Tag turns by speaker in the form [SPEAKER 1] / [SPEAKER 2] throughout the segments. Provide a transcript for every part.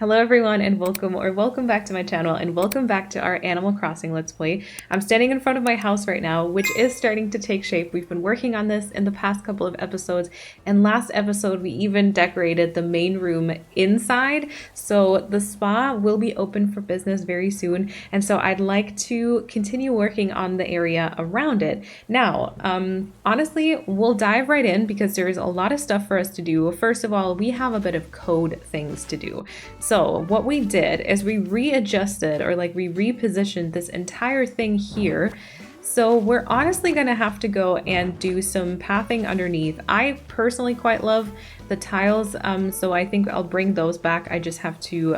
[SPEAKER 1] Hello everyone and welcome back to my channel and welcome back to our Animal Crossing Let's Play. I'm standing in front of my house right now, which is starting to take shape. We've been working on this in the past couple of episodes, and last episode we even decorated the main room inside. So the spa will be open for business very soon, and so I'd like to continue working on the area around it. Now, honestly, we'll dive right in because there's a lot of stuff for us to do. First of all, we have a bit of code things to do. So what we did is we readjusted or we repositioned this entire thing here. So we're honestly going to have to go and do some pathing underneath. I personally quite love the tiles, so I think I'll bring those back. I just have to,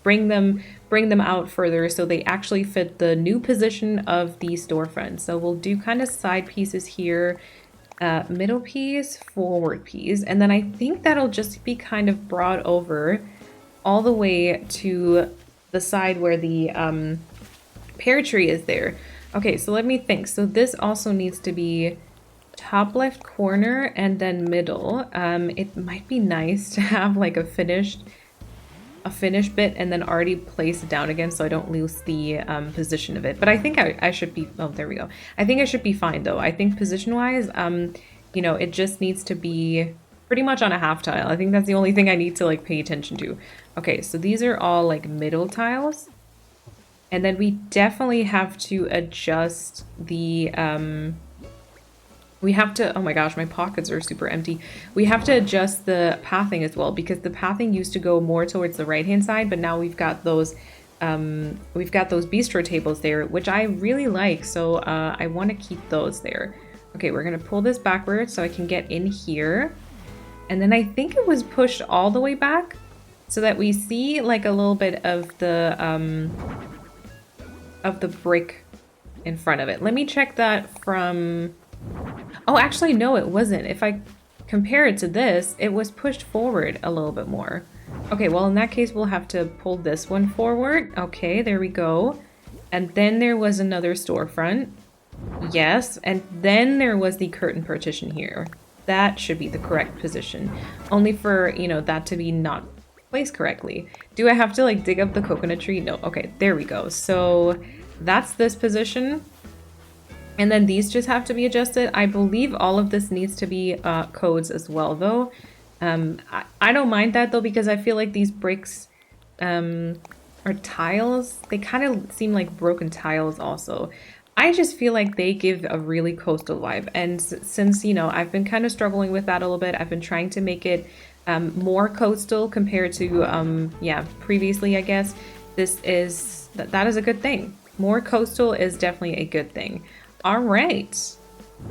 [SPEAKER 1] bring them out further so they actually fit the new position of the storefront. So we'll do kind of side pieces here, middle piece, forward piece, and then I think that'll just be kind of brought over all the way to the side where the pear tree is there. Okay, so let me think. So this also needs to be top left corner and then middle. It might be nice to have like a finished bit and then already place it down again so I don't lose the position of it. But I think I should be, oh, there we go. I think I should be fine though. I think position-wise, it just needs to be pretty much on a half tile. I think that's the only thing I need to pay attention to. Okay, so these are all middle tiles. And then we definitely have to adjust the, we have to, oh my gosh, my pockets are super empty. We have to adjust the pathing as well because the pathing used to go more towards the right-hand side, but now we've got those bistro tables there, which I really like. So I want to keep those there. Okay, we're gonna pull this backwards so I can get in here. And then I think it was pushed all the way back so that we see a little bit of the brick in front of it. Let me check that from... Oh, actually, no, it wasn't. If I compare it to this, it was pushed forward a little bit more. Okay, well, in that case, we'll have to pull this one forward. Okay, there we go. And then there was another storefront. Yes, and then there was the curtain partition here. That should be the correct position. Only for, that to be not placed correctly. Do I have to dig up the coconut tree? No. Okay, there we go. So that's this position. And then these just have to be adjusted. I believe all of this needs to be codes as well though. I don't mind that though because I feel like these bricks are tiles. They kind of seem like broken tiles also. I just feel like they give a really coastal vibe. And since, I've been kind of struggling with that a little bit, I've been trying to make it more coastal compared to, previously, I guess. That is a good thing. More coastal is definitely a good thing. All right.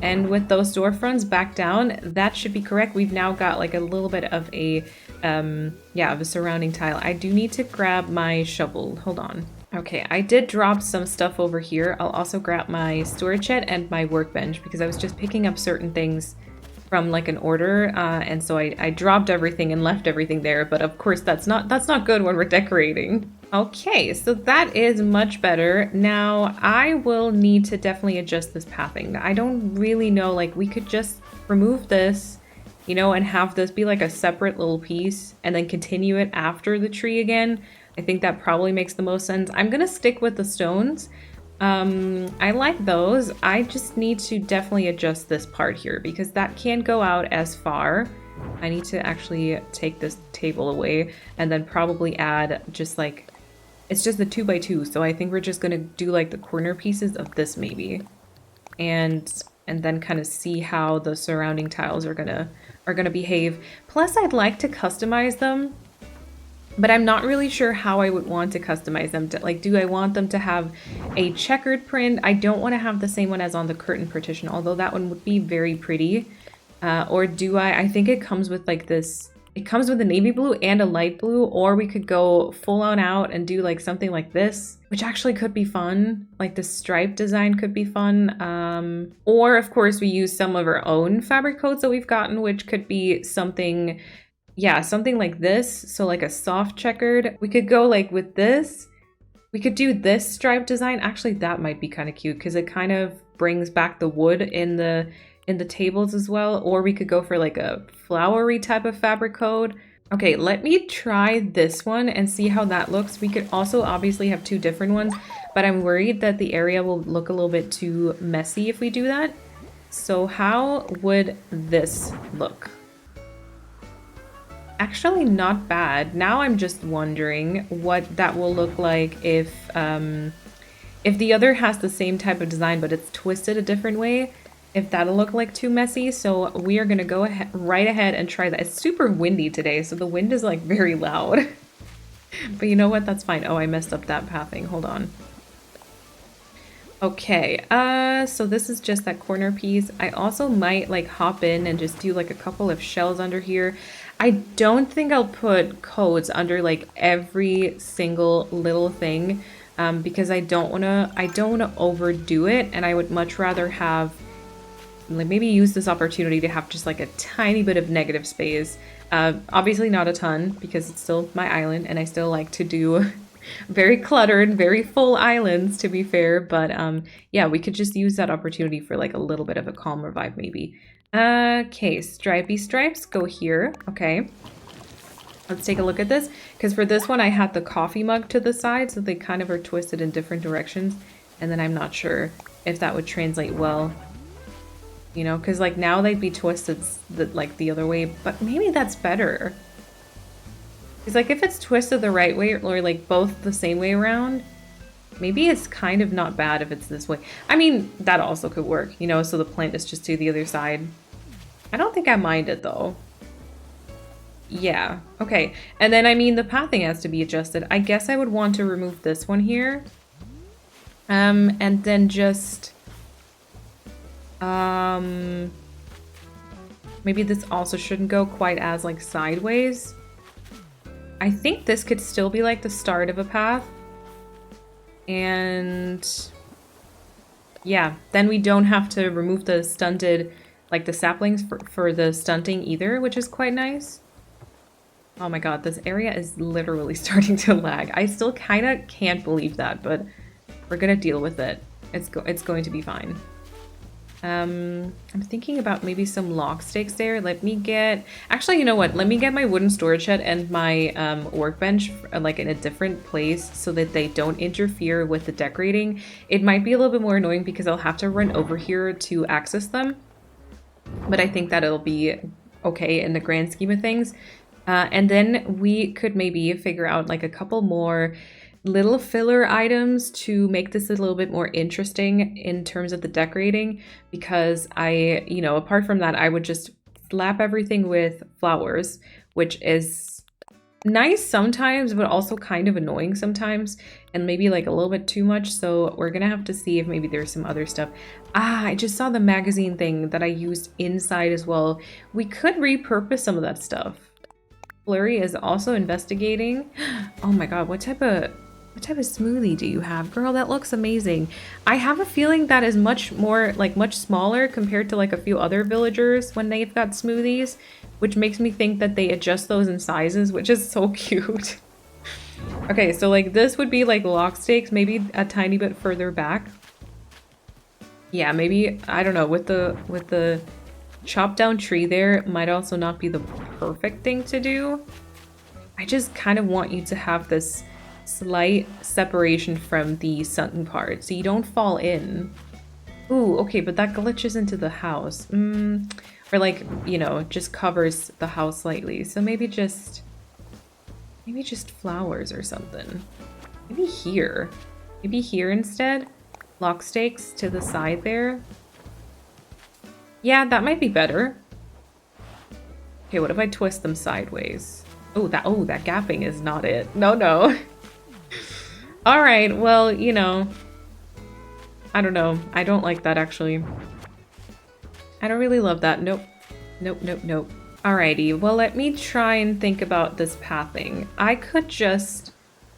[SPEAKER 1] And with those storefronts back down, that should be correct. We've now got a little bit of a, of a surrounding tile. I do need to grab my shovel. Hold on. Okay, I did drop some stuff over here. I'll also grab my storage shed and my workbench because I was just picking up certain things from an order, and so I dropped everything and left everything there. But of course, that's not good when we're decorating. Okay, so that is much better. Now I will need to definitely adjust this pathing. I don't really know. We could just remove this, and have this be a separate little piece, and then continue it after the tree again. I think that probably makes the most sense. I'm gonna stick with the stones. I like those. I just need to definitely adjust this part here because that can't go out as far. I need to actually take this table away and then probably add just it's just the 2x2. So I think we're just gonna do the corner pieces of this maybe. And then kind of see how the surrounding tiles are gonna behave. Plus I'd like to customize them. But I'm not really sure how I would want to customize them. Do I want them to have a checkered print? I don't want to have the same one as on the curtain partition, although that one would be very pretty. Or do I think it comes with this, it comes with a navy blue and a light blue, or we could go full on out and do something like this, which actually could be fun. The stripe design could be fun. Or of course we use some of our own fabric coats that we've gotten, which could be something... Yeah, something like this. So a soft checkered. We could go with this. We could do this stripe design. Actually, that might be kind of cute because it kind of brings back the wood in the tables as well. Or we could go for a flowery type of fabric coat. Okay, let me try this one and see how that looks. We could also obviously have two different ones, but I'm worried that the area will look a little bit too messy if we do that. So how would this look? Actually, not bad. Now I'm just wondering what that will look like if the other has the same type of design, but it's twisted a different way, if that'll look like too messy. So we are gonna go right ahead and try that. It's super windy today, so the wind is like very loud. But you know what? That's fine. Oh, I messed up that pathing. Hold on. Okay, so this is just that corner piece. I also might like hop in and just do like a couple of shells under here. I don't think I'll put codes under like every single little thing. Because I don't wanna overdo it, and I would much rather have like maybe use this opportunity to have just like a tiny bit of negative space. Obviously not a ton because it's still my island and I still like to do very cluttered, very full islands to be fair, but yeah, we could just use that opportunity for like a little bit of a calmer vibe maybe. Okay, stripy stripes go here. Okay. Let's take a look at this, because for this one I had the coffee mug to the side, so they kind of are twisted in different directions, and then I'm not sure if that would translate well, you know, because like now they'd be twisted like the other way, but maybe that's better. It's like if it's twisted the right way or like both the same way around, maybe it's kind of not bad if it's this way. I mean, that also could work, you know, so the plant is just to the other side. I don't think I mind it though. Yeah, okay. And then, I mean, the pathing has to be adjusted. I guess I would want to remove this one here. And then just... maybe this also shouldn't go quite as, like, sideways. I think this could still be, like, the start of a path. And... yeah, then we don't have to remove the stunted, like, the saplings for the stunting either, which is quite nice. Oh my god, this area is literally starting to lag. I still kind of can't believe that, but we're gonna deal with it. It's going to be fine. I'm thinking about maybe some log stakes there. Let me get... actually, you know what? Let me get my wooden storage shed and my workbench like in a different place so that they don't interfere with the decorating. It might be a little bit more annoying because I'll have to run over here to access them. But I think that it'll be okay in the grand scheme of things. And then we could maybe figure out like a couple more little filler items to make this a little bit more interesting in terms of the decorating, because you know, apart from that, I would just slap everything with flowers, which is nice sometimes, but also kind of annoying sometimes, and maybe like a little bit too much. So we're gonna have to see if maybe there's some other stuff. Ah, I just saw the magazine thing that I used inside as well. We could repurpose some of that stuff. Flurry is also investigating. Oh my god, what type of smoothie do you have? Girl, that looks amazing. I have a feeling that is much more, like much smaller compared to like a few other villagers when they've got smoothies, which makes me think that they adjust those in sizes, which is so cute. Okay, so like this would be like log stakes, maybe a tiny bit further back. Yeah, maybe, I don't know, with the chop down tree there might also not be the perfect thing to do. I just kind of want you to have this slight separation from the sunken part so you don't fall in. Ooh, okay, but that glitches into the house. Or like, you know, just covers the house slightly. So maybe just flowers or something. Maybe here. Maybe here instead. Lock stakes to the side there. Yeah, that might be better. Okay, what if I twist them sideways? Oh, that gapping is not it. No. All right, well, you know, I don't know. I don't like that, actually. I don't really love that. Nope. Alrighty, well, let me try and think about this pathing. I could just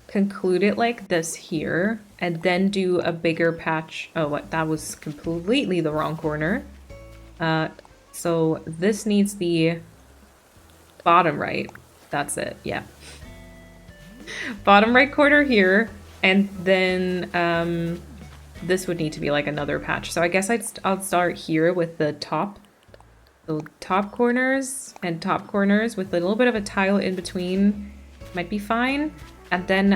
[SPEAKER 1] conclude it like this here, and then do a bigger patch. Oh, what? That was completely the wrong corner. So this needs the bottom right. That's it, yeah. Bottom right corner here, and then this would need to be like another patch. So I guess I'll start here with the top. So top corners and top corners with a little bit of a tile in between might be fine. And then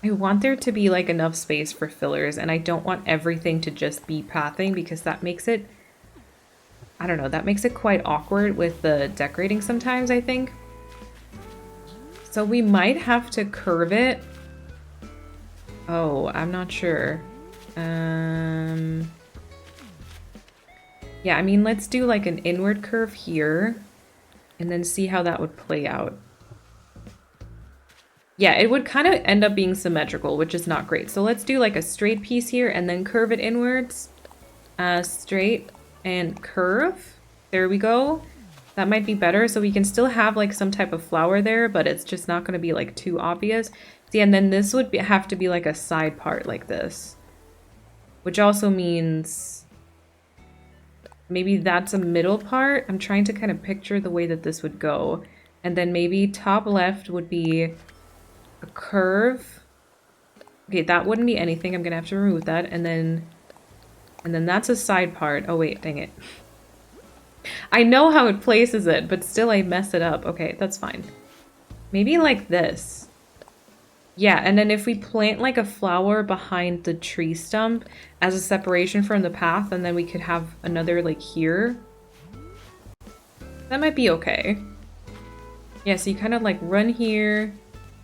[SPEAKER 1] I want there to be like enough space for fillers, and I don't want everything to just be pathing because that makes it, I don't know, that makes it quite awkward with the decorating sometimes, I think. So we might have to curve it. Oh, I'm not sure. Yeah, I mean, let's do like an inward curve here and then see how that would play out. Yeah, it would kind of end up being symmetrical, which is not great. So let's do like a straight piece here and then curve it inwards. Straight and curve. There we go. That might be better. So we can still have like some type of flower there, but it's just not going to be like too obvious. See, and then this would have to be like a side part like this, which also means maybe that's a middle part. I'm trying to kind of picture the way that this would go. And then maybe top left would be a curve. Okay, that wouldn't be anything. I'm gonna have to remove that. And then that's a side part. Oh wait, dang it. I know how it places it, but still I mess it up. Okay, that's fine. Maybe like this. Yeah, and then if we plant like a flower behind the tree stump as a separation from the path, and then we could have another like here. That might be okay. Yeah, so you kind of like run here,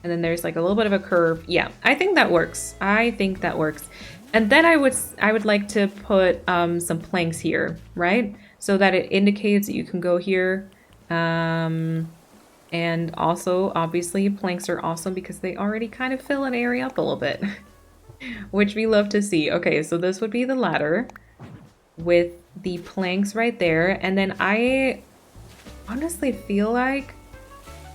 [SPEAKER 1] and then there's like a little bit of a curve. Yeah, I think that works. I think that works. And then I would like to put some planks here, right? So that it indicates that you can go here. And also, obviously, planks are awesome because they already kind of fill an area up a little bit, which we love to see. Okay, so this would be the ladder with the planks right there. And then I honestly feel like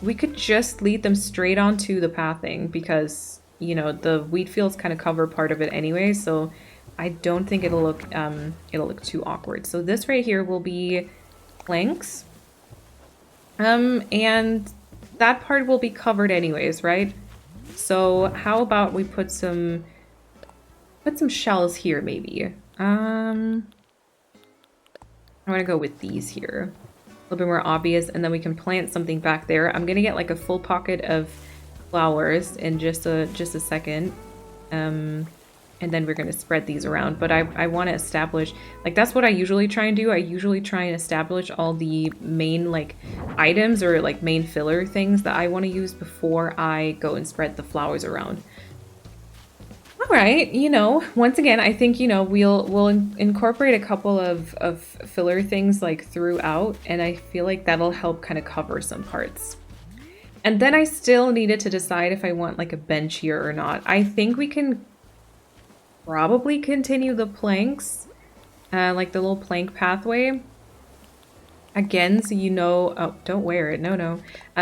[SPEAKER 1] we could just lead them straight onto the pathing because, you know, the wheat fields kind of cover part of it anyway. So I don't think it'll look too awkward. So this right here will be planks. And that part will be covered anyways, right? So how about we put some shells here maybe. I want to go with these here. A little bit more obvious, and then we can plant something back there. I'm gonna get like a full pocket of flowers in just a second. And then we're going to spread these around. But I want to establish, like, that's what I usually try and do. I usually try and establish all the main, like, items or, like, main filler things that I want to use before I go and spread the flowers around. All right, you know, once again, I think, you know, we'll incorporate a couple of filler things, like, throughout. And I feel like that'll help kind of cover some parts. And then I still needed to decide if I want, like, a bench here or not. I think we can probably continue the planks, like the little plank pathway. Again, so you know, oh, don't wear it, no.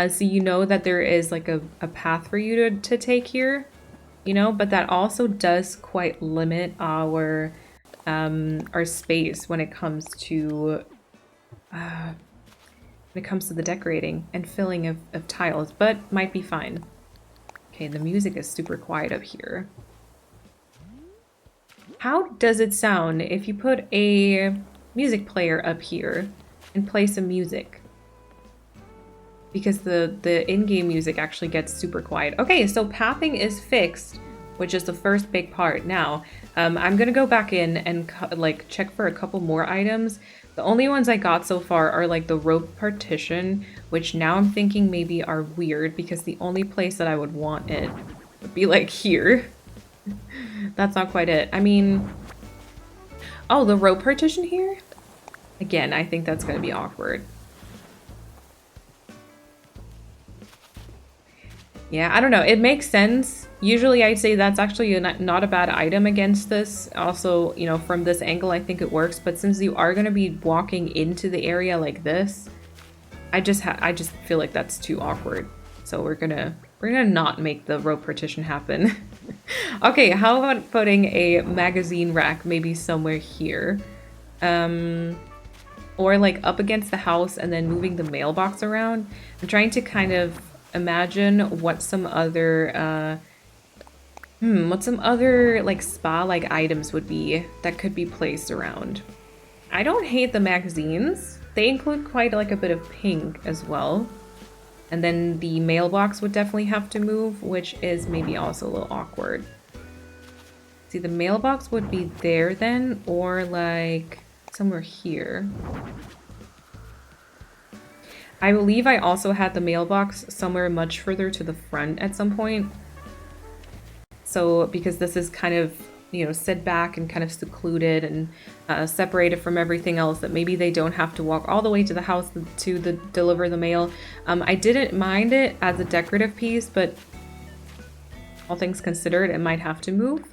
[SPEAKER 1] So you know that there is like a path for you to take here, you know, but that also does quite limit our space when it comes to the decorating and filling of tiles, but might be fine. Okay, the music is super quiet up here. How does it sound if you put a music player up here and play some music? Because the in-game music actually gets super quiet. Okay, so pathing is fixed, which is the first big part. Now, I'm gonna go back in and like check for a couple more items. The only ones I got so far are like the rope partition, which now I'm thinking maybe are weird because the only place that I would want it would be like here. That's not quite it. I mean, oh, the rope partition here? Again, I think that's going to be awkward. Yeah, I don't know. It makes sense. Usually I'd say that's actually not a bad item against this. Also, you know, from this angle, I think it works. But since you are going to be walking into the area like this, I just feel like that's too awkward. So we're gonna not make the rope partition happen. Okay, how about putting a magazine rack maybe somewhere here? Or like up against the house and then moving the mailbox around. I'm trying to kind of imagine what some other like spa-like items would be that could be placed around. I don't hate the magazines. they include quite like a bit of pink as well. And then the mailbox would definitely have to move, which is maybe also a little awkward. See, the mailbox would be there then, or like somewhere here. I believe I also had the mailbox somewhere much further to the front at some point. So, because this is kind of, you know, set back and kind of secluded and separated from everything else, that maybe they don't have to walk all the way to the house to deliver the mail. I didn't mind it as a decorative piece, but all things considered, it might have to move.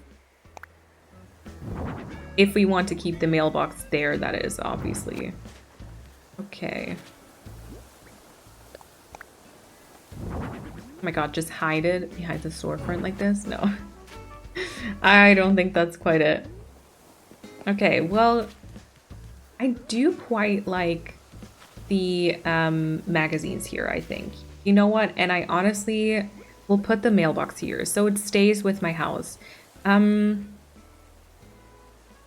[SPEAKER 1] If we want to keep the mailbox there, that is, obviously. Okay. Oh my god, just hide it behind the storefront like this? No. I don't think that's quite it. Okay, well, I do quite like the magazines here, I think. You know what? And I honestly will put the mailbox here, so it stays with my house.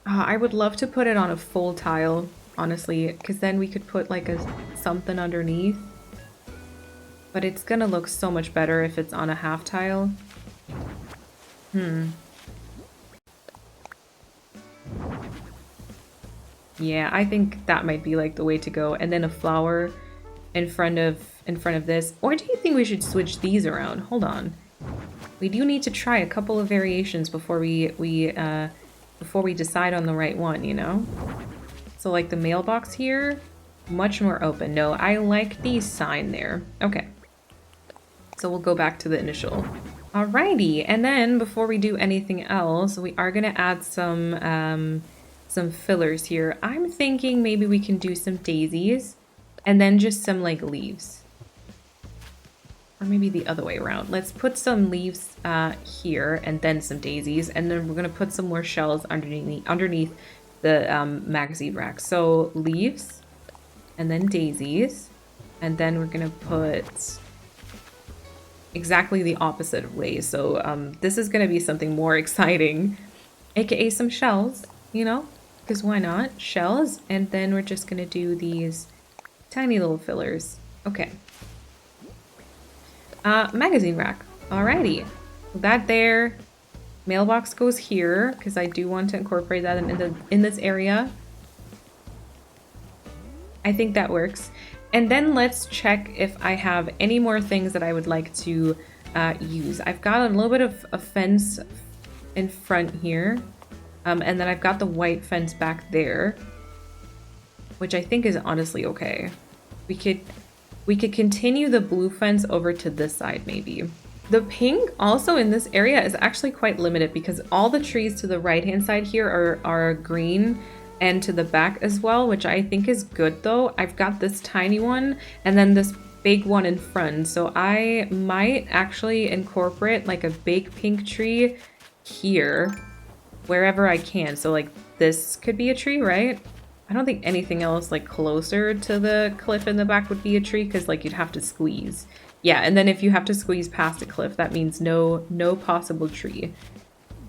[SPEAKER 1] I would love to put it on a full tile, honestly, because then we could put like something underneath. But it's gonna look so much better if it's on a half tile. Yeah, I think that might be like the way to go. And then a flower in front of this. Or do you think we should switch these around? Hold on. We do need to try a couple of variations before we decide on the right one, you know? So like the mailbox here, much more open. No, I like the sign there. Okay. So we'll go back to the initial. Alrighty, and then before we do anything else, we are gonna add some fillers here. I'm thinking maybe we can do some daisies and then just some like leaves. Or maybe the other way around. Let's put some leaves here and then some daisies, and then we're gonna put some more shells underneath the magazine rack. So leaves and then daisies, and then we're gonna put exactly the opposite way. So this is gonna be something more exciting, aka some shells, you know, because why not? Shells, and then we're just gonna do these tiny little fillers. Okay. Magazine rack. Alrighty. That there. Mailbox goes here, because I do want to incorporate that in this area. I think that works. And then let's check if I have any more things that I would like to use. I've got a little bit of a fence in front here. And then I've got the white fence back there, which I think is honestly okay. We could continue the blue fence over to this side maybe. The pink also in this area is actually quite limited because all the trees to the right-hand side here are green, and to the back as well, which I think is good though. I've got this tiny one and then this big one in front. So I might actually incorporate like a big pink tree here wherever I can. So like this could be a tree, right? I don't think anything else like closer to the cliff in the back would be a tree because like you'd have to squeeze. Yeah, and then if you have to squeeze past a cliff, that means no possible tree.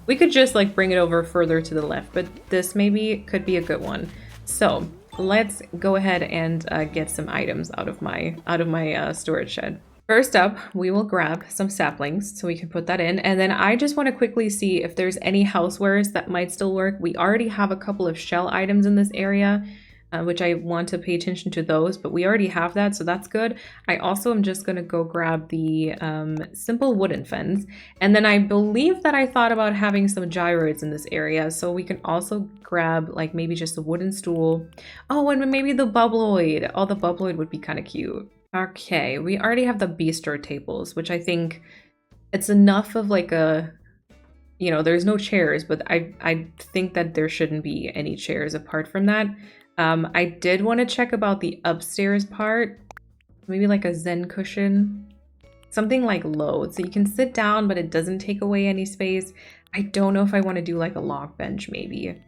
[SPEAKER 1] We could just like bring it over further to the left, but this maybe could be a good one. So let's go ahead and get some items out of my storage shed. First up, we will grab some saplings so we can put that in. And then I just want to quickly see if there's any housewares that might still work. We already have a couple of shell items in this area, which I want to pay attention to those, but we already have that, so that's good. I also am just going to go grab the simple wooden fence. And then I believe that I thought about having some gyroids in this area, so we can also grab like maybe just a wooden stool. Oh, and maybe the bubbloid. Oh, the bubbloid would be kind of cute. Okay, we already have the bistro tables, which I think it's enough of like a, you know, there's no chairs, but I think that there shouldn't be any chairs apart from that. I did want to check about the upstairs part, maybe like a Zen cushion, something like low, so you can sit down, but it doesn't take away any space. I don't know if I want to do like a log bench, maybe.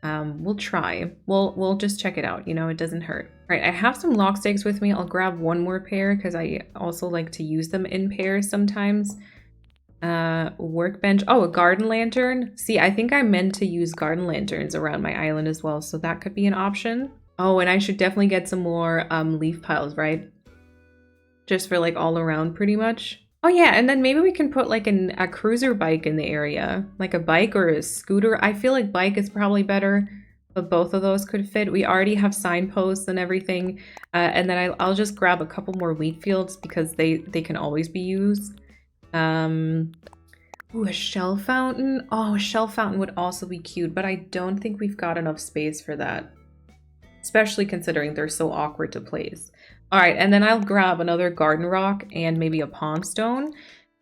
[SPEAKER 1] We'll try. We'll just check it out. You know, it doesn't hurt. All right, I have some log sticks with me. I'll grab one more pair because I also like to use them in pairs sometimes. Workbench. Oh, a garden lantern. See, I think I meant to use garden lanterns around my island as well, so that could be an option. Oh, and I should definitely get some more leaf piles, right? Just for like all around pretty much. Oh yeah, and then maybe we can put like a cruiser bike in the area, like a bike or a scooter. I feel like bike is probably better, but both of those could fit. We already have signposts and everything, and then I'll just grab a couple more wheat fields because they can always be used. Ooh, a shell fountain. Oh, a shell fountain would also be cute, but I don't think we've got enough space for that, especially considering they're so awkward to place. All right, and then I'll grab another garden rock and maybe a pond stone.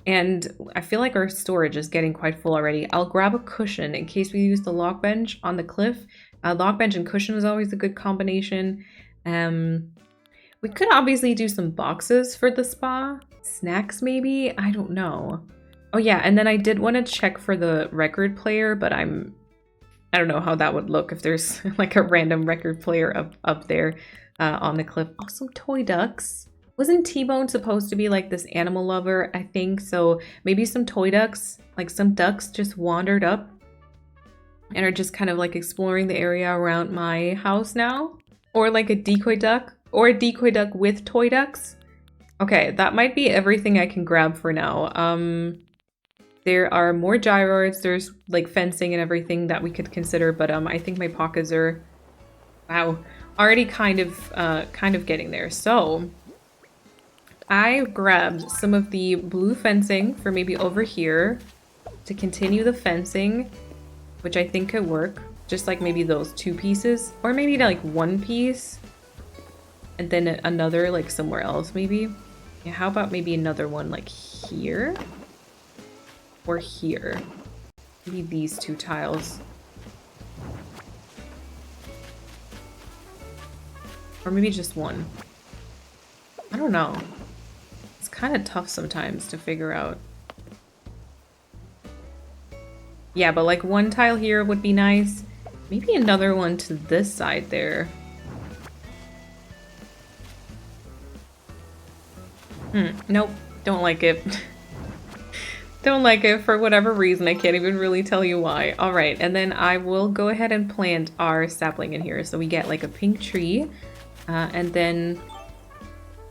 [SPEAKER 1] And I feel like our storage is getting quite full already. I'll grab a cushion in case we use the lock bench on the cliff. Lock bench and cushion is always a good combination. We could obviously do some boxes for the spa. Snacks maybe? I don't know. Oh yeah, and then I did want to check for the record player, but I don't know how that would look if there's like a random record player up there on the cliff. Oh, some toy ducks. Wasn't T-Bone supposed to be like this animal lover? I think so. Maybe some toy ducks, like some ducks just wandered up and are just kind of like exploring the area around my house now. Or like a decoy duck, or a decoy duck with toy ducks. Okay, that might be everything I can grab for now. There are more gyroids, there's like fencing and everything that we could consider, but I think my pockets are, wow, already kind of getting there. So I grabbed some of the blue fencing for maybe over here to continue the fencing, which I think could work. Just like maybe those 2 pieces, or maybe like 1 piece and then another like somewhere else maybe. Yeah, how about maybe another one like here? Or here. Maybe these 2 tiles. Or maybe just 1. I don't know. It's kind of tough sometimes to figure out. Yeah, but like 1 tile here would be nice. Maybe another one to this side there. Nope. Don't like it. Don't like it for whatever reason. I can't even really tell you why. All right, and then I will go ahead and plant our sapling in here. So we get like a pink tree. And then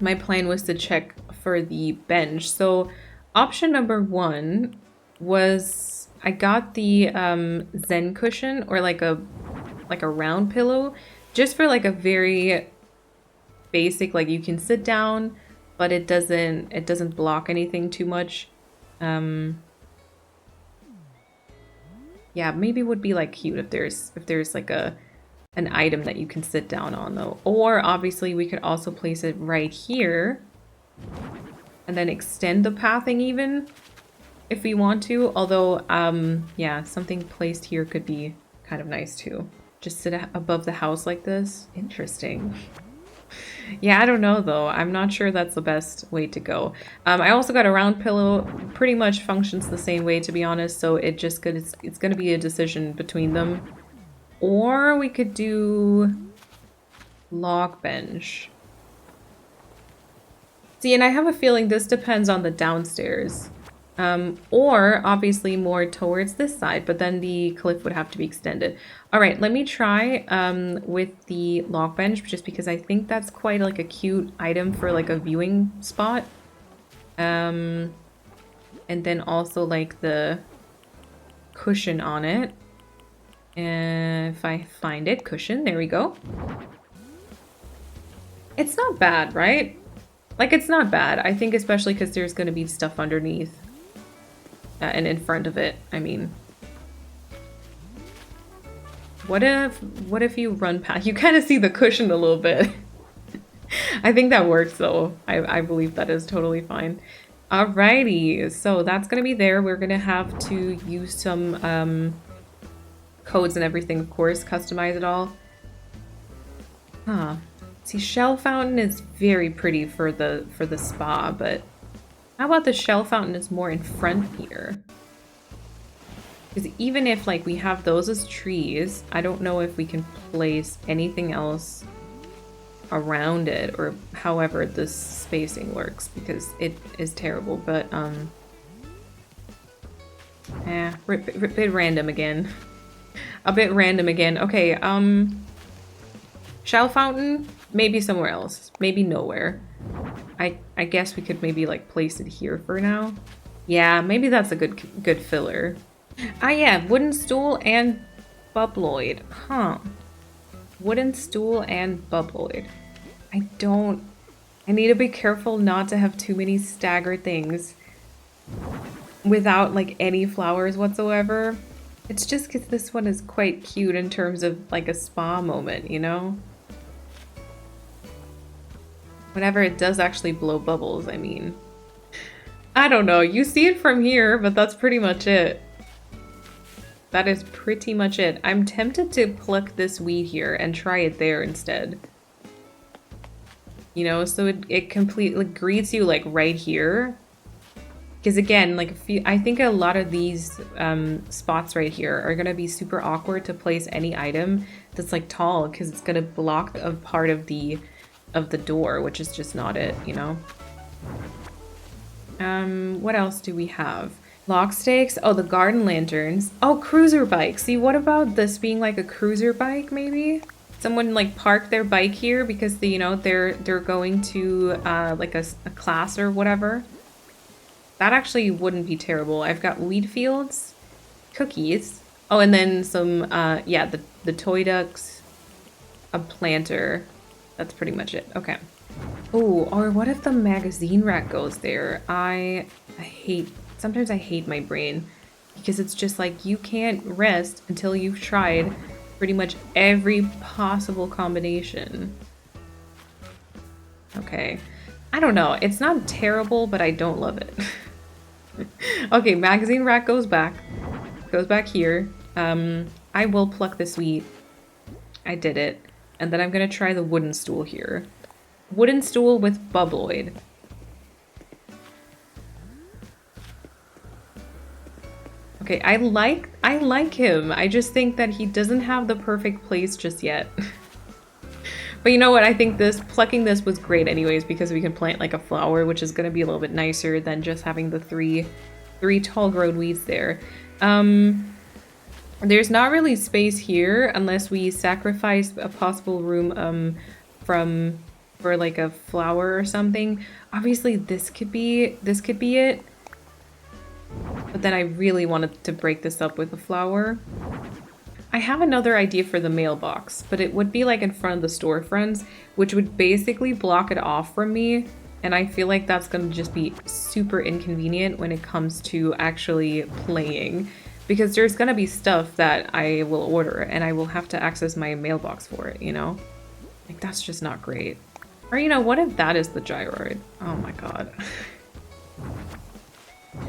[SPEAKER 1] my plan was to check for the bench. So option number 1 was I got the Zen cushion, or like a round pillow, just for like a very basic, like you can sit down, but it doesn't block anything too much. Yeah, maybe would be like cute if there's like an item that you can sit down on though. Or obviously we could also place it right here and then extend the pathing even if we want to. Although, yeah, something placed here could be kind of nice too. Just sit above the house like this. Interesting. Yeah, I don't know though. I'm not sure that's the best way to go. I also got a round pillow. Pretty much functions the same way, to be honest. So it's gonna be a decision between them. Or we could do log bench. See, and I have a feeling this depends on the downstairs. Or obviously more towards this side, but then the cliff would have to be extended. All right, let me try with the log bench, just because I think that's quite like a cute item for like a viewing spot. And then also like the cushion on it. And if I find it, cushion, there we go. It's not bad, right? Like, it's not bad. I think especially because there's going to be stuff underneath. And in front of it, I mean. What if you run past? You kind of see the cushion a little bit. I think that works though. I believe that is totally fine. Alrighty, so that's gonna be there. We're gonna have to use some codes and everything, of course, customize it all. Huh. See, shell fountain is very pretty for the spa, but how about the shell fountain is more in front here? Because even if like we have those as trees, I don't know if we can place anything else around it, or however this spacing works, because it is terrible. But bit random again. A bit random again. Okay, Shower fountain, maybe somewhere else. Maybe nowhere. I guess we could maybe like place it here for now. Yeah, maybe that's a good filler. Ah yeah, wooden stool and bubbloid. Huh. Wooden stool and bubbloid. I need to be careful not to have too many staggered things without like any flowers whatsoever. It's just because this one is quite cute in terms of like a spa moment, you know? Whenever it does actually blow bubbles, I mean. I don't know, you see it from here, but that's pretty much it. That is pretty much it. I'm tempted to pluck this weed here and try it there instead. You know, so it completely greets you like right here. Because again, like I think a lot of these spots right here are gonna be super awkward to place any item that's like tall, because it's gonna block a part of the door, which is just not it, you know. What else do we have? Lock stakes. Oh, the garden lanterns. Oh, cruiser bike. See, what about this being like a cruiser bike, maybe? Someone like park their bike here because they, you know, they're going to like a class or whatever. That actually wouldn't be terrible. I've got wheat fields, cookies. Oh, and then some yeah, the toy ducks, a planter. That's pretty much it. Okay. Oh, or what if the magazine rack goes there? Sometimes I hate my brain because it's just like you can't rest until you've tried pretty much every possible combination. Okay. I don't know. It's not terrible, but I don't love it. Okay, magazine rack goes back. Goes back here. I will pluck this wheat. I did it. And then I'm gonna try the wooden stool here. Wooden stool with bubbloid. Okay, I like him. I just think that he doesn't have the perfect place just yet. But you know what? I think plucking this was great anyways, because we can plant like a flower, which is gonna be a little bit nicer than just having the three tall grown weeds there. There's not really space here unless we sacrifice a possible room for like a flower or something. Obviously this could be it. But then I really wanted to break this up with a flower. I have another idea for the mailbox, but it would be like in front of the storefronts, which would basically block it off from me. And I feel like that's gonna just be super inconvenient when it comes to actually playing. Because there's gonna be stuff that I will order and I will have to access my mailbox for it, you know? Like, that's just not great. Or, you know, what if that is the gyroid? Oh my god.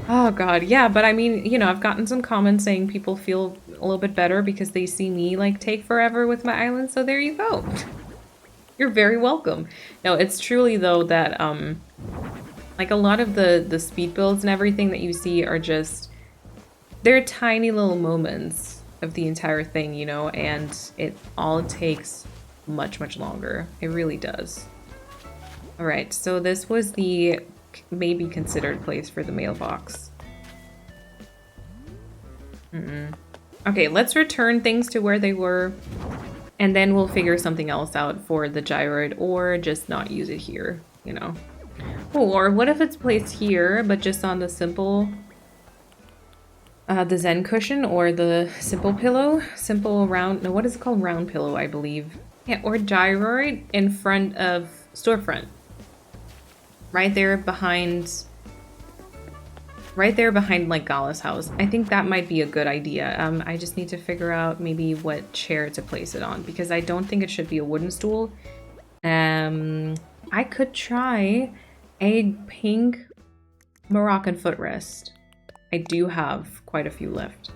[SPEAKER 1] Oh god, yeah, but I mean, you know, I've gotten some comments saying people feel a little bit better because they see me, like, take forever with my island, so there you go. You're very welcome. No, it's truly, though, that, like, a lot of the speed builds and everything that you see are just... They're tiny little moments of the entire thing, you know, and it all takes much, much longer. It really does. Alright, so this was the maybe considered place for the mailbox. Okay, let's return things to where they were, and then we'll figure something else out for the gyroid, or just not use it here, you know. Oh, or what if it's placed here, but just on the simple... the Zen cushion, or the simple pillow? Simple round... No, what is it called? Round pillow, I believe. Yeah, or gyroid in front of storefront. Right there behind like Gala's house. I think that might be a good idea. I just need to figure out maybe what chair to place it on, because I don't think it should be a wooden stool. I could try a pink Moroccan footrest. I do have quite a few left.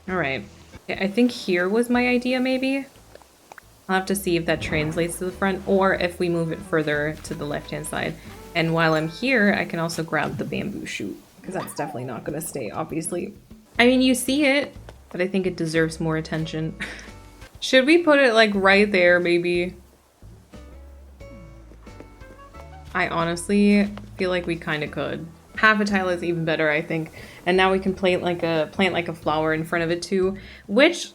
[SPEAKER 1] All right. I think here was my idea, maybe. I'll have to see if that translates to the front, or if we move it further to the left-hand side. And while I'm here, I can also grab the bamboo shoot, because that's definitely not going to stay, obviously. I mean, you see it, but I think it deserves more attention. Should we put it, like, right there, maybe? I honestly feel like we kind of could. Half a tile is even better, I think. And now we can plant like a flower in front of it too, which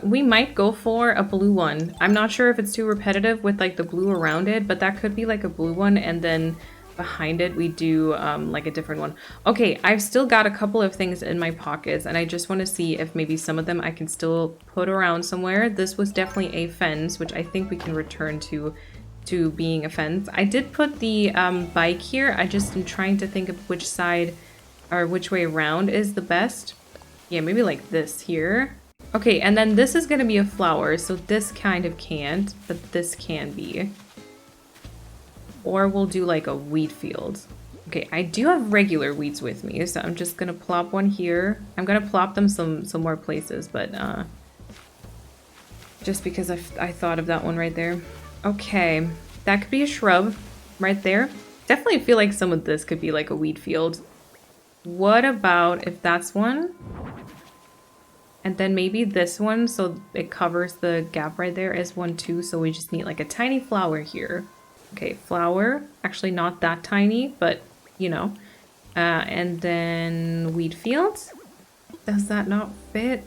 [SPEAKER 1] we might go for a blue one. I'm not sure if it's too repetitive with like the blue around it, but that could be like a blue one, and then behind it we do like a different one. Okay, I've still got a couple of things in my pockets, and I just want to see if maybe some of them I can still put around somewhere. This was definitely a fence, which I think we can return to being a fence. I did put the bike here. I just am trying to think of which side or which way around is the best. Yeah, maybe like this here. Okay, and then this is gonna be a flower, so this kind of can't, but this can be. Or we'll do like a wheat field. Okay, I do have regular wheats with me, so I'm just gonna plop one here. I'm gonna plop them some more places, but just because I thought of that one right there. Okay, that could be a shrub right there. Definitely feel like some of this could be like a wheat field. What about if that's one? And then maybe this one, so it covers the gap right there, is one too, so we just need like a tiny flower here. Okay, flower. Actually not that tiny, but you know. And then wheat fields. Does that not fit?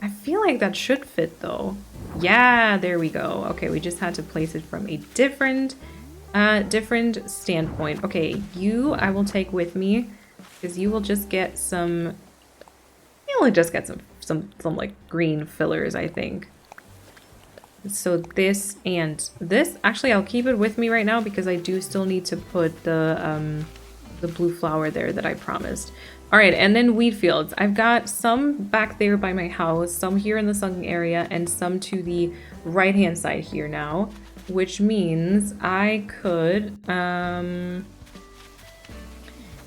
[SPEAKER 1] I feel like that should fit though. Yeah, there we go. Okay, we just had to place it from a different standpoint. Okay, you I will take with me because you will just get some. You'll just get some like green fillers, I think. So this and this. Actually, I'll keep it with me right now because I do still need to put the blue flower there that I promised. All right, and then wheat fields. I've got some back there by my house, some here in the sunken area, and some to the right-hand side here now, which means I could, yeah,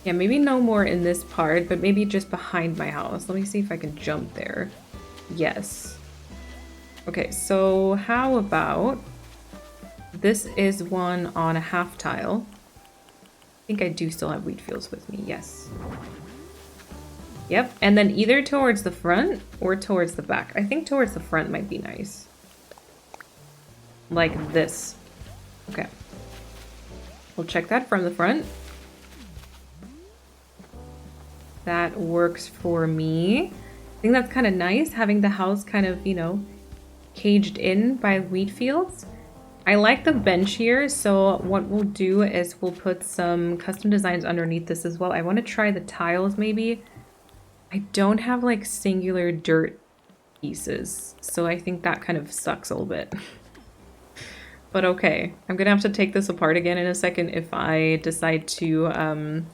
[SPEAKER 1] maybe no more in this part, but maybe just behind my house. Let me see if I can jump there. Yes. Okay, so how about, this is one on a half tile. I think I do still have wheat fields with me, yes. Yep, and then either towards the front or towards the back. I think towards the front might be nice. Like this. Okay. We'll check that from the front. That works for me. I think that's kind of nice, having the house kind of, you know, caged in by wheat fields. I like the bench here, so what we'll do is we'll put some custom designs underneath this as well. I want to try the tiles maybe. I don't have like singular dirt pieces, so I think that kind of sucks a little bit. But okay, I'm gonna have to take this apart again in a second if I decide to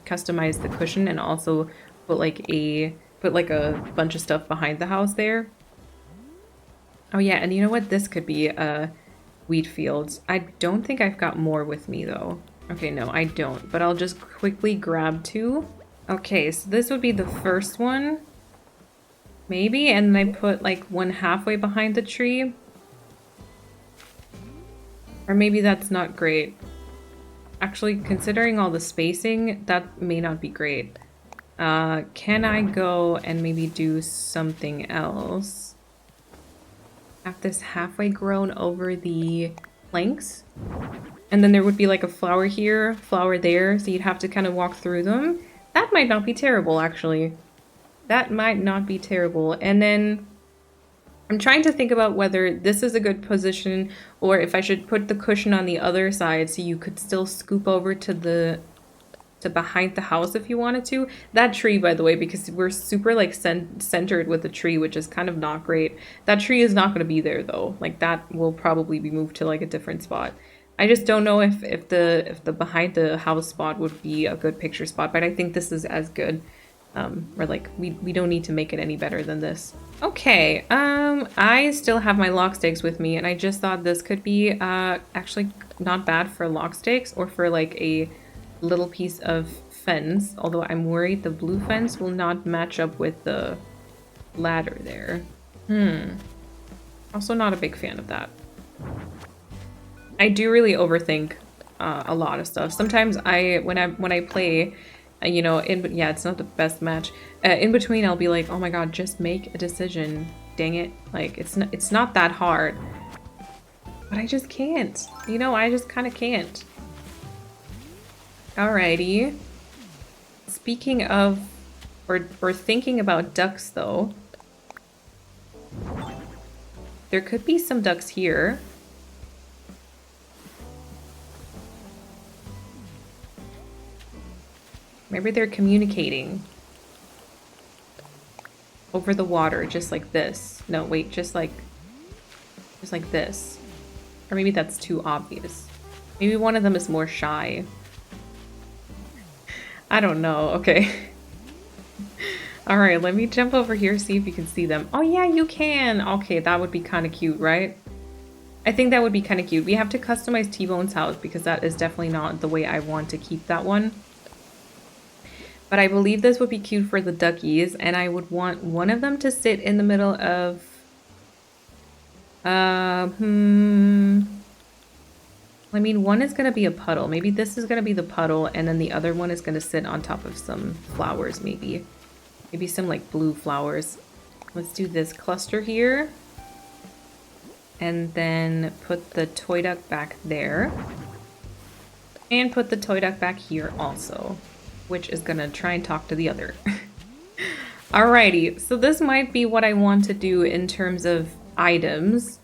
[SPEAKER 1] customize the cushion and also put like a bunch of stuff behind the house there. Oh yeah, and you know what? This could be wheat fields. I don't think I've got more with me though. Okay, no, I don't, but I'll just quickly grab two. Okay, so this would be the first one, maybe, and I put like one halfway behind the tree. Or maybe that's not great. Actually, considering all the spacing, that may not be great. Can I go and maybe do something else? Have this halfway grown over the planks? And then there would be like a flower here, flower there, so you'd have to kind of walk through them. That might not be terrible, actually. That might not be terrible. And then I'm trying to think about whether this is a good position or if I should put the cushion on the other side so you could still scoop over to behind the house if you wanted to. That tree, by the way, because we're super like centered with the tree, which is kind of not great. That tree is not going to be there though. Like that will probably be moved to like a different spot. I just don't know if the behind the house spot would be a good picture spot, but I think this is as good. Or like we don't need to make it any better than this. Okay, I still have my lock stakes with me, and I just thought this could be actually not bad for lock stakes or for like a little piece of fence, although I'm worried the blue fence will not match up with the ladder there. Also not a big fan of that. I do really overthink a lot of stuff. Sometimes when I play, you know, yeah, it's not the best match. In between, I'll be like, oh my god, just make a decision. Dang it! Like it's not that hard, but I just can't. You know, I just kind of can't. Alrighty. Speaking of, or thinking about ducks though, there could be some ducks here. Maybe they're communicating over the water, just like this. No, wait, just like this. Or maybe that's too obvious. Maybe one of them is more shy. I don't know. Okay. All right, let me jump over here, see if you can see them. Oh yeah, you can. Okay, that would be kind of cute, right? I think that would be kind of cute. We have to customize T-Bone's house because that is definitely not the way I want to keep that one. But I believe this would be cute for the duckies, and I would want one of them to sit in the middle of... I mean, one is going to be a puddle. Maybe this is going to be the puddle, and then the other one is going to sit on top of some flowers, maybe. Maybe some, like, blue flowers. Let's do this cluster here. And then put the toy duck back there. And put the toy duck back here also, which is going to try and talk to the other. Alrighty, so this might be what I want to do in terms of items.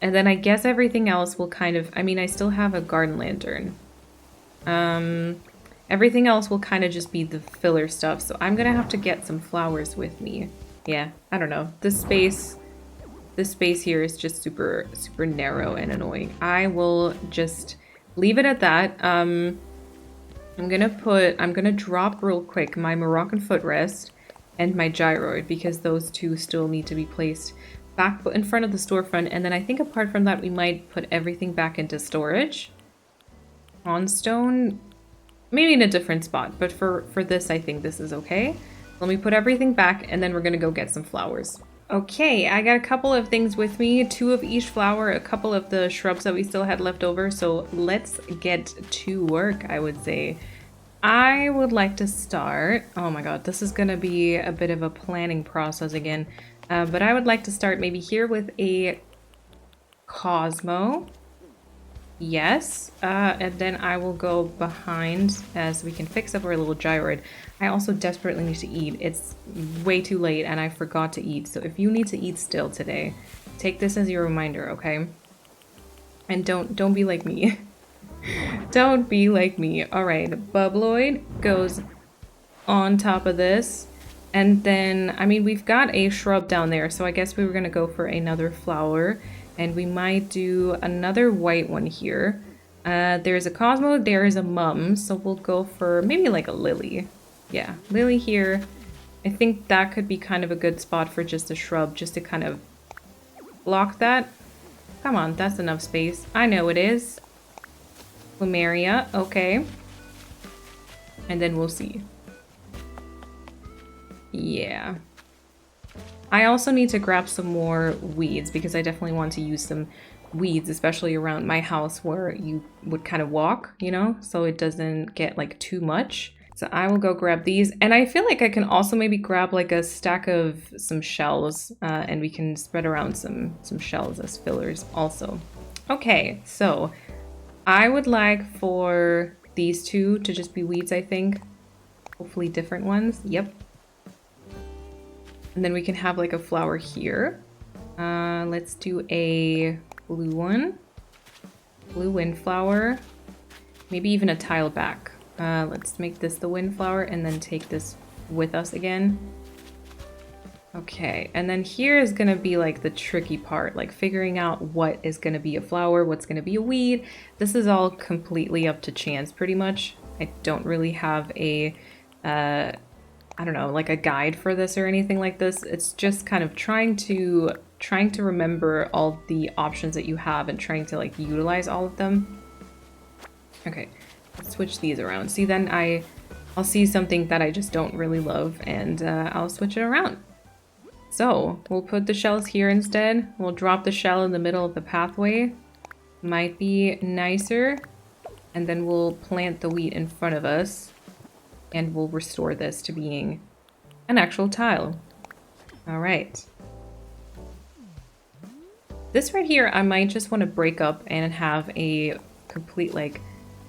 [SPEAKER 1] And then I guess everything else will kind of... I mean, I still have a garden lantern. Everything else will kind of just be the filler stuff. So I'm going to have to get some flowers with me. Yeah, I don't know. This space here is just super, super narrow and annoying. I will just leave it at that. I'm going to drop real quick my Moroccan footrest and my gyroid because those two still need to be placed back in front of the storefront, and then I think apart from that we might put everything back into storage on stone, maybe in a different spot, but for this I think this is okay. Let me put everything back and then we're gonna go get some flowers. Okay, I got a couple of things with me, 2 of each flower, a couple of the shrubs that we still had left over, so let's get to work, I would say. I would like to start, oh my god, this is gonna be a bit of a planning process again. But I would like to start maybe here with a Cosmo. Yes. And then I will go behind as we can fix up our little gyroid. I also desperately need to eat. It's way too late and I forgot to eat. So if you need to eat still today, take this as your reminder, okay? And don't be like me. Don't be like me. All right, Bubloid goes on top of this. And then, I mean, we've got a shrub down there, so I guess we were gonna go for another flower. And we might do another white one here. There's a Cosmo, there's a Mum, so we'll go for maybe like a lily. Yeah, lily here. I think that could be kind of a good spot for just a shrub, just to kind of block that. Come on, that's enough space. I know it is. Plumeria, okay. And then we'll see. Yeah. I also need to grab some more weeds because I definitely want to use some weeds, especially around my house where you would kind of walk, you know, so it doesn't get like too much. So I will go grab these, and I feel like I can also maybe grab like a stack of some shells and we can spread around some shells as fillers also. Okay, so I would like for these two to just be weeds, I think. Hopefully different ones. Yep. And then we can have like a flower here. Let's do a blue one. Blue windflower. Maybe even a tile back. Let's make this the windflower and then take this with us again. Okay, and then here is gonna be like the tricky part, like figuring out what is gonna be a flower, what's gonna be a weed. This is all completely up to chance pretty much. I don't really have a I don't know, like a guide for this or anything like this. It's just kind of trying to remember all the options that you have and trying to like utilize all of them. Okay, let's switch these around. See, then I'll see something that I just don't really love and I'll switch it around. So we'll put the shells here instead. We'll drop the shell in the middle of the pathway. Might be nicer. And then we'll plant the wheat in front of us. And we'll restore this to being an actual tile. All right. This right here, I might just want to break up and have a complete like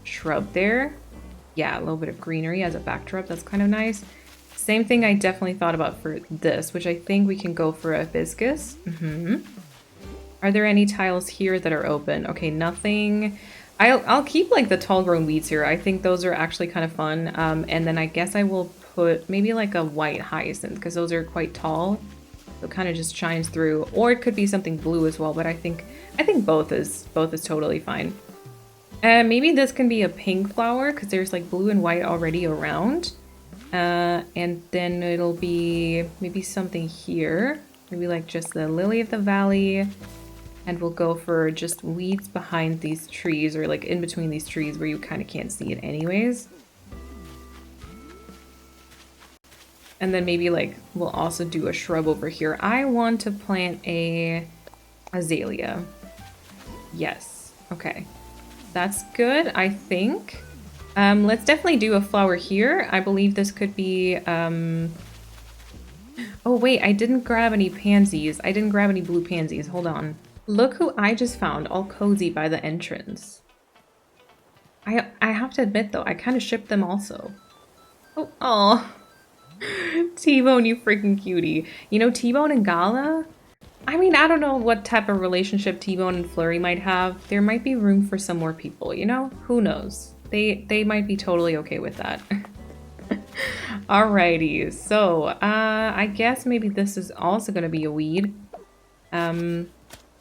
[SPEAKER 1] shrub there. Yeah, a little bit of greenery as a backdrop. That's kind of nice. Same thing I definitely thought about for this, which I think we can go for a hibiscus. Are there any tiles here that are open? Okay, nothing. I'll keep like the tall grown weeds here. I think those are actually kind of fun. And then I guess I will put maybe like a white hyacinth because those are quite tall. So it kind of just shines through. Or it could be something blue as well, but I think both is totally fine. Maybe this can be a pink flower because there's like blue and white already around. And then it'll be maybe something here. Maybe like just the lily of the valley. And we'll go for just weeds behind these trees or like in between these trees where you kind of can't see it anyways. And then maybe like we'll also do a shrub over here. I want to plant a azalea. Yes. Okay. That's good, I think. Let's definitely do a flower here. I believe this could be... Oh wait, I didn't grab any pansies. I didn't grab any blue pansies. Hold on. Look who I just found, all cozy by the entrance. I have to admit though, I kind of shipped them also. Oh, aw. T-Bone, you freaking cutie. You know, T-Bone and Gala? I mean, I don't know what type of relationship T-Bone and Flurry might have. There might be room for some more people, you know? Who knows? They might be totally okay with that. Alrighty, so I guess maybe this is also gonna be a weed.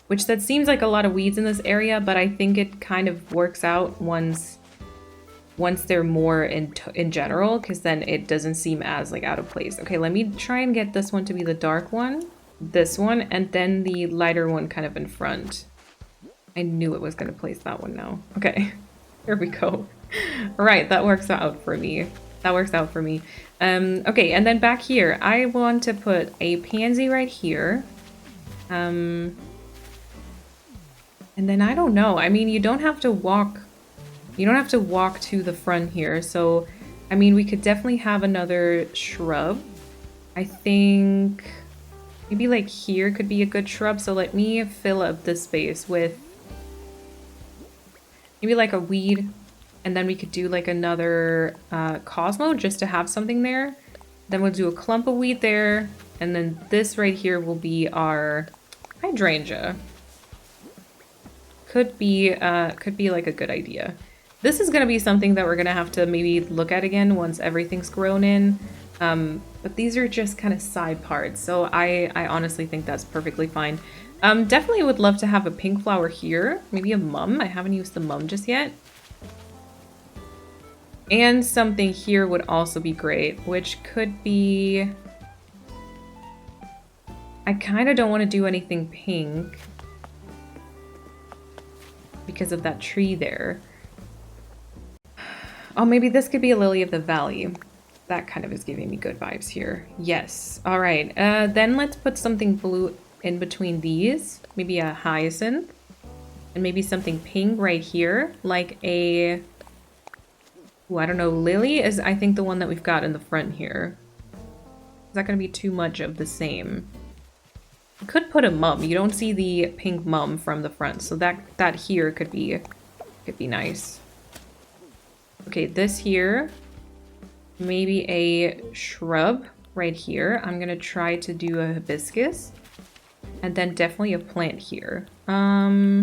[SPEAKER 1] Which that seems like a lot of weeds in this area, but I think it kind of works out once they're more in general, because then it doesn't seem as like out of place. Okay, let me try and get this one to be the dark one, this one, and then the lighter one kind of in front. I knew it was going to place that one now. Okay, here we go. All right, that works out for me. That works out for me. Okay, and then back here, I want to put a pansy right here. And then I don't know. I mean, you don't have to walk to the front here. So, I mean, we could definitely have another shrub. I think maybe like here could be a good shrub. So let me fill up this space with maybe like a weed. And then we could do like another Cosmo just to have something there. Then we'll do a clump of weed there. And then this right here will be our hydrangea. Could be like a good idea. This is gonna be something that we're gonna have to maybe look at again once everything's grown in. But these are just kind of side parts, so I honestly think that's perfectly fine. Definitely would love to have a pink flower here, maybe a mum. I haven't used the mum just yet. And something here would also be great, which could be... I kind of don't want to do anything pink because of that tree there. Oh, maybe this could be a lily of the valley. That kind of is giving me good vibes here. Yes. All right. Then let's put something blue in between these. Maybe a hyacinth. And maybe something pink right here. Like a... Ooh, I don't know. Lily is, I think, the one that we've got in the front here. Is that going to be too much of the same? You could put a mum. You don't see the pink mum from the front, so that here could be nice. Okay, this here, maybe a shrub right here. I'm gonna try to do a hibiscus, and then definitely a plant here. I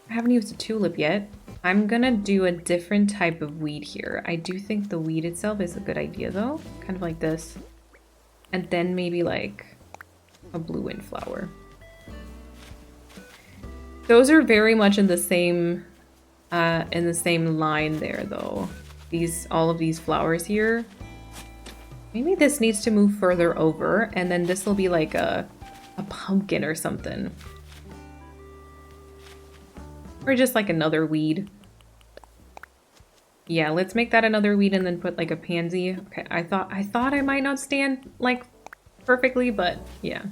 [SPEAKER 1] haven't used a tulip yet. I'm gonna do a different type of weed here. I do think the weed itself is a good idea though, kind of like this, and then maybe like a blue windflower. Those are very much in the same line there though. All of these flowers here. Maybe this needs to move further over, and then this will be like a pumpkin or something. Or just like another weed. Yeah, let's make that another weed and then put like a pansy. Okay, I thought I might not stand like perfectly, but yeah.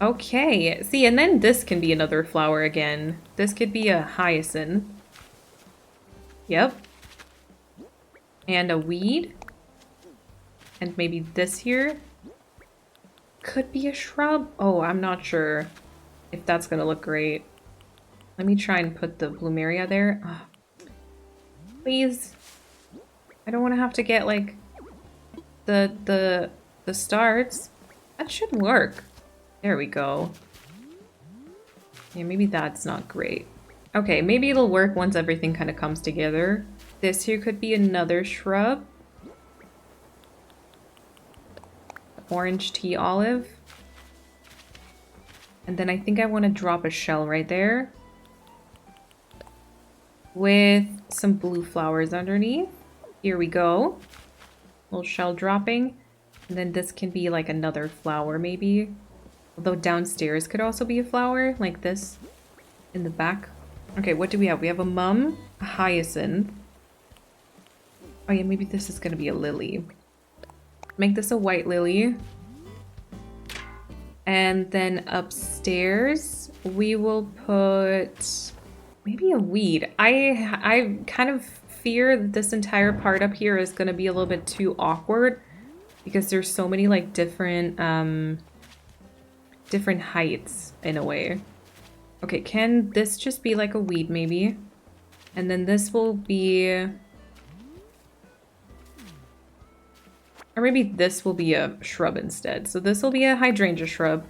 [SPEAKER 1] Okay, see, and then this can be another flower again. This could be a hyacinth. Yep. And a weed. And maybe this here could be a shrub. Oh, I'm not sure if that's gonna look great. Let me try and put the plumeria there. Oh. Please. I don't want to have to get like the starts. That should work. There we go. Yeah, maybe that's not great. Okay, maybe it'll work once everything kind of comes together. This here could be another shrub. Orange tea olive. And then I think I want to drop a shell right there. With some blue flowers underneath. Here we go. Little shell dropping. And then this can be like another flower maybe. Although downstairs could also be a flower, like this in the back. Okay, what do we have? We have a mum, a hyacinth. Oh yeah, maybe this is gonna be a lily. Make this a white lily. And then upstairs, we will put maybe a weed. I kind of fear that this entire part up here is gonna be a little bit too awkward because there's so many like different heights in a way. Okay, can this just be like a weed maybe? And then this will be... Or maybe this will be a shrub instead. So this will be a hydrangea shrub.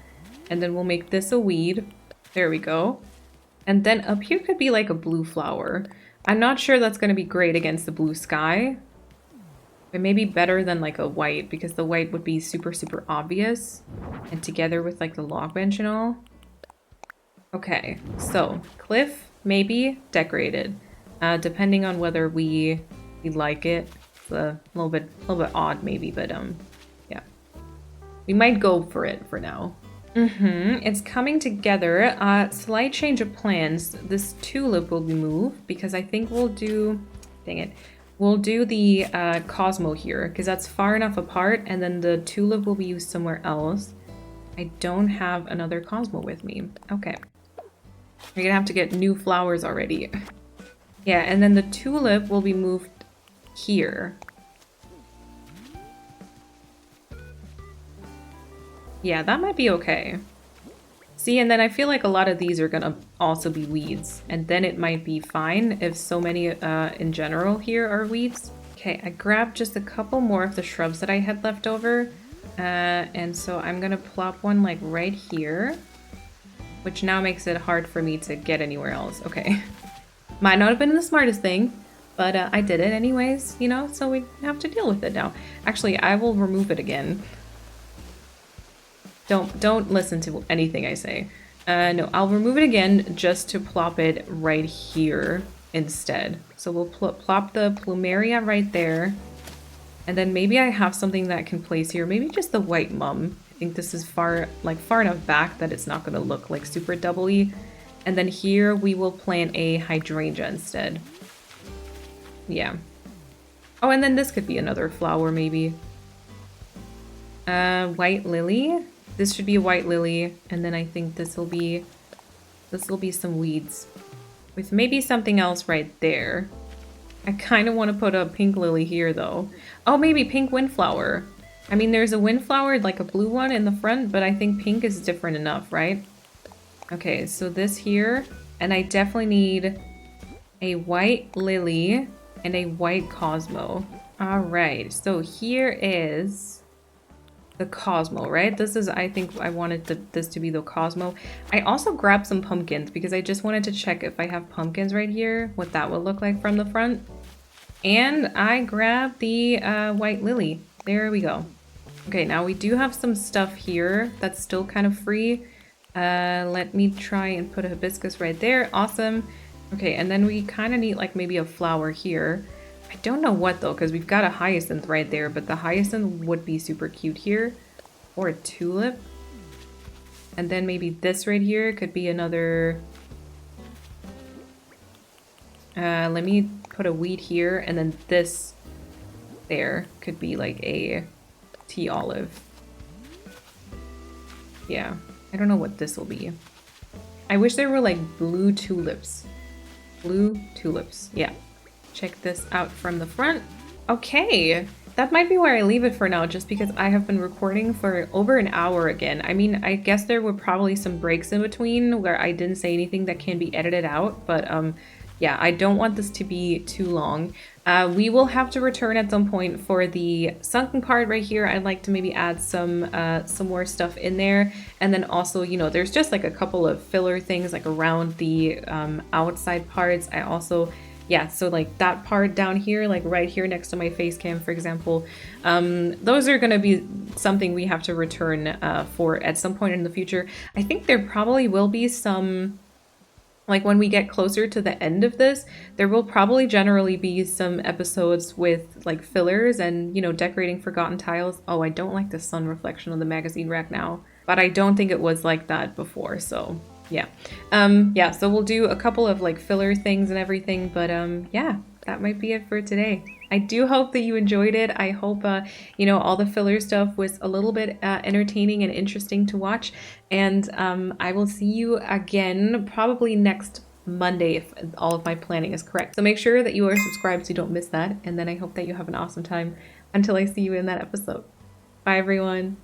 [SPEAKER 1] And then we'll make this a weed. There we go. And then up here could be like a blue flower. I'm not sure that's going to be great against the blue sky. But maybe better than like a white, because the white would be super, super obvious. And together with like the log bench and all. Okay, so cliff, maybe decorated. Depending on whether we like it. It's a little bit odd maybe, but yeah. We might go for it for now. It's coming together. Slight change of plans. This tulip will be moved because I think we'll do... Dang it. We'll do the Cosmo here because that's far enough apart, and then the tulip will be used somewhere else. I don't have another Cosmo with me. Okay. You're gonna have to get new flowers already. Yeah, and then the tulip will be moved here. Yeah, that might be okay. See, and then I feel like a lot of these are gonna also be weeds, and then it might be fine if so many in general here are weeds. Okay, I grabbed just a couple more of the shrubs that I had left over, and so I'm gonna plop one like right here, which now makes it hard for me to get anywhere else. Okay, might not have been the smartest thing, but I did it anyways, you know, so we have to deal with it now. Actually, I will remove it again. Don't listen to anything I say. No, I'll remove it again just to plop it right here instead. So we'll plop the plumeria right there. And then maybe I have something that can place here. Maybe just the white mum. I think this is far enough back that it's not going to look like super doubly. And then here we will plant a hydrangea instead. Yeah. Oh, and then this could be another flower maybe. White lily. This should be a white lily, and then I think this will be some weeds with maybe something else right there. I kind of want to put a pink lily here though. Oh, maybe pink windflower. I mean, there's a windflower, like a blue one in the front, but I think pink is different enough, right? Okay, so this here, and I definitely need a white lily and a white Cosmo. All right, so here is the Cosmo, right? This is, I think I wanted this to be the Cosmo. I also grabbed some pumpkins because I just wanted to check if I have pumpkins right here, what that would look like from the front. And I grabbed the white lily. There we go. Okay, now we do have some stuff here that's still kind of free. Let me try and put a hibiscus right there. Awesome. Okay, and then we kind of need like maybe a flower here. I don't know what though, because we've got a hyacinth right there, but the hyacinth would be super cute here. Or a tulip. And then maybe this right here could be another... let me put a weed here, and then this there could be like a tea olive. Yeah, I don't know what this will be. I wish there were like blue tulips. Blue tulips, yeah. Check this out from the front. Okay, that might be where I leave it for now, just because I have been recording for over an hour again. I mean, I guess there were probably some breaks in between where I didn't say anything that can be edited out, but yeah, I don't want this to be too long. We will have to return at some point for the sunken part right here. I'd like to maybe add some more stuff in there. And then also, you know, there's just like a couple of filler things like around the outside parts. I also, yeah, so like that part down here, like right here next to my face cam, for example, those are gonna be something we have to return for at some point in the future. I think there probably will be some, like when we get closer to the end of this, there will probably generally be some episodes with like fillers and, you know, decorating forgotten tiles. Oh, I don't like the sun reflection on the magazine rack now, but I don't think it was like that before, so yeah. Yeah, so we'll do a couple of like filler things and everything, but yeah, that might be it for today. I do hope that you enjoyed it. I hope, you know, all the filler stuff was a little bit entertaining and interesting to watch. And I will see you again probably next Monday if all of my planning is correct. So make sure that you are subscribed so you don't miss that. And then I hope that you have an awesome time until I see you in that episode. Bye, everyone.